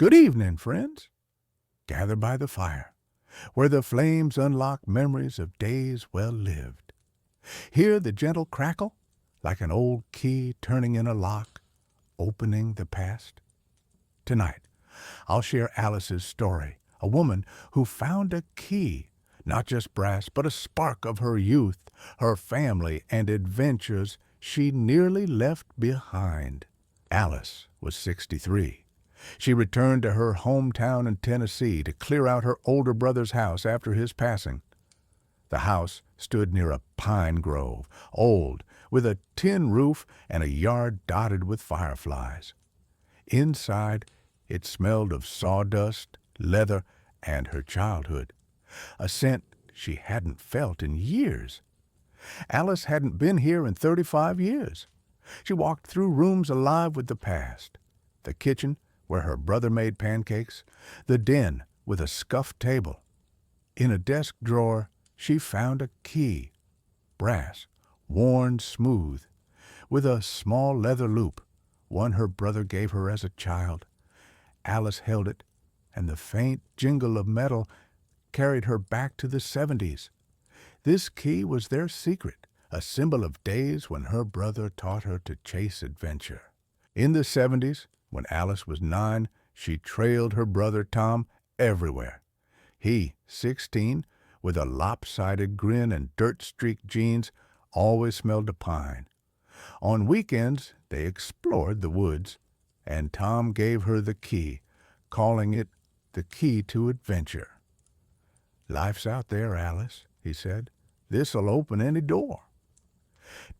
Good evening, friends. Gather by the fire, where the flames unlock memories of days well lived. Hear the gentle crackle, like an old key turning in a lock, opening the past. Tonight, I'll share Alice's story, a woman who found a key, not just brass, but a spark of her youth, her family, and adventures she nearly left behind. Alice was 63. She returned to her hometown in Tennessee to clear out her older brother's house after his passing. The house stood near a pine grove, old, with a tin roof and a yard dotted with fireflies. Inside, it smelled of sawdust, leather, and her childhood, a scent she hadn't felt in years. Alice hadn't been here in 35 years. She walked through rooms alive with the past. The kitchen, where her brother made pancakes, the den with a scuffed table. In a desk drawer, she found a key, brass, worn smooth, with a small leather loop, one her brother gave her as a child. Alice held it, and the faint jingle of metal carried her back to the 70s. This key was their secret, a symbol of days when her brother taught her to chase adventure. In the 70s, when Alice was 9, she trailed her brother Tom everywhere. He, 16, with a lopsided grin and dirt-streaked jeans, always smelled of pine. On weekends, they explored the woods, and Tom gave her the key, calling it the key to adventure. "Life's out there, Alice," he said. "This'll open any door."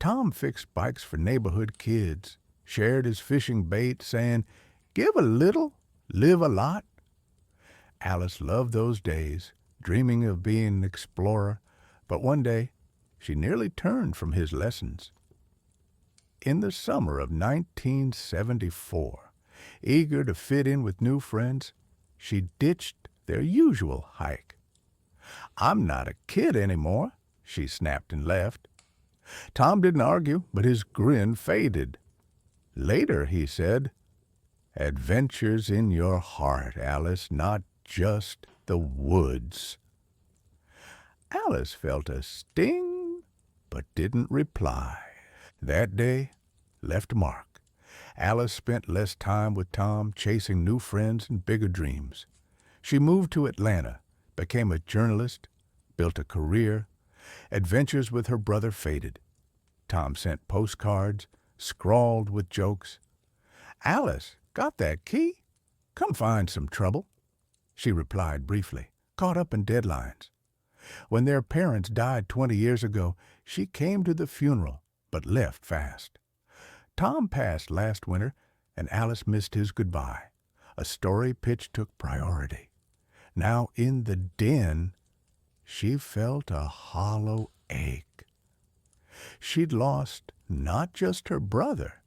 Tom fixed bikes for neighborhood kids, shared his fishing bait, saying, "Give a little, live a lot." Alice loved those days, dreaming of being an explorer, but one day she nearly turned from his lessons. In the summer of 1974, eager to fit in with new friends, she ditched their usual hike. "I'm not a kid anymore," she snapped and left. Tom didn't argue, but his grin faded. Later he said, "Adventure's in your heart, Alice, not just the woods." Alice felt a sting, but didn't reply. That day left a mark. Alice spent less time with Tom, chasing new friends and bigger dreams. She moved to Atlanta, became a journalist, built a career. Adventures with her brother faded. Tom sent postcards, scrawled with jokes. "Alice, got that key? Come find some trouble." She replied briefly, caught up in deadlines. When their parents died 20 years ago, she came to the funeral, but left fast. Tom passed last winter, and Alice missed his goodbye. A story pitch took priority. Now in the den, she felt a hollow ache. She'd lost not just her brother,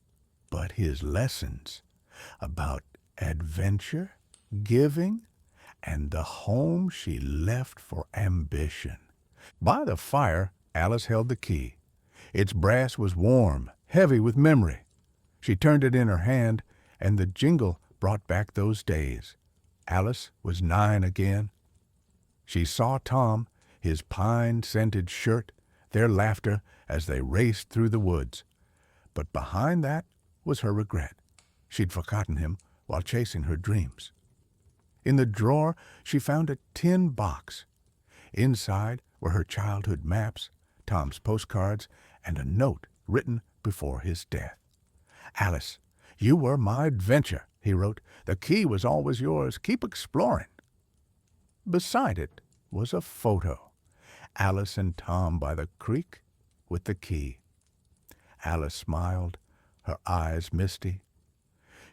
but his lessons about adventure, giving, and the home she left for ambition. By the fire, Alice held the key. Its brass was warm, heavy with memory. She turned it in her hand, and the jingle brought back those days. Alice was 9 again. She saw Tom, his pine-scented shirt, their laughter as they raced through the woods. But behind that was her regret. She'd forgotten him while chasing her dreams. In the drawer, she found a tin box. Inside were her childhood maps, Tom's postcards, and a note written before his death. "Alice, you were my adventure," he wrote. "The key was always yours. Keep exploring." Beside it was a photo. Alice and Tom by the creek with the key. Alice smiled, her eyes misty.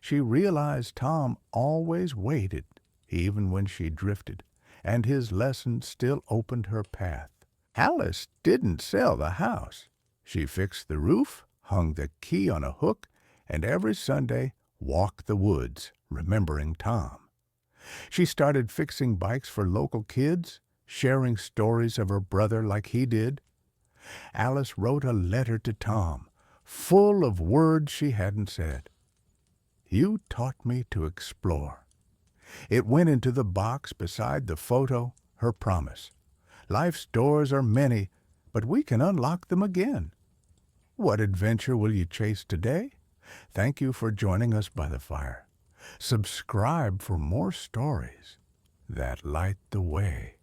She realized Tom always waited, even when she drifted, and his lesson still opened her path. Alice didn't sell the house. She fixed the roof, hung the key on a hook, and every Sunday walked the woods, remembering Tom. She started fixing bikes for local kids, sharing stories of her brother like he did. Alice wrote a letter to Tom, full of words she hadn't said. "You taught me to explore. It went into the box beside the photo, her promise. Life's doors are many, but we can unlock them again. What adventure will you chase today? Thank you for joining us by the fire. Subscribe for more stories that light the way.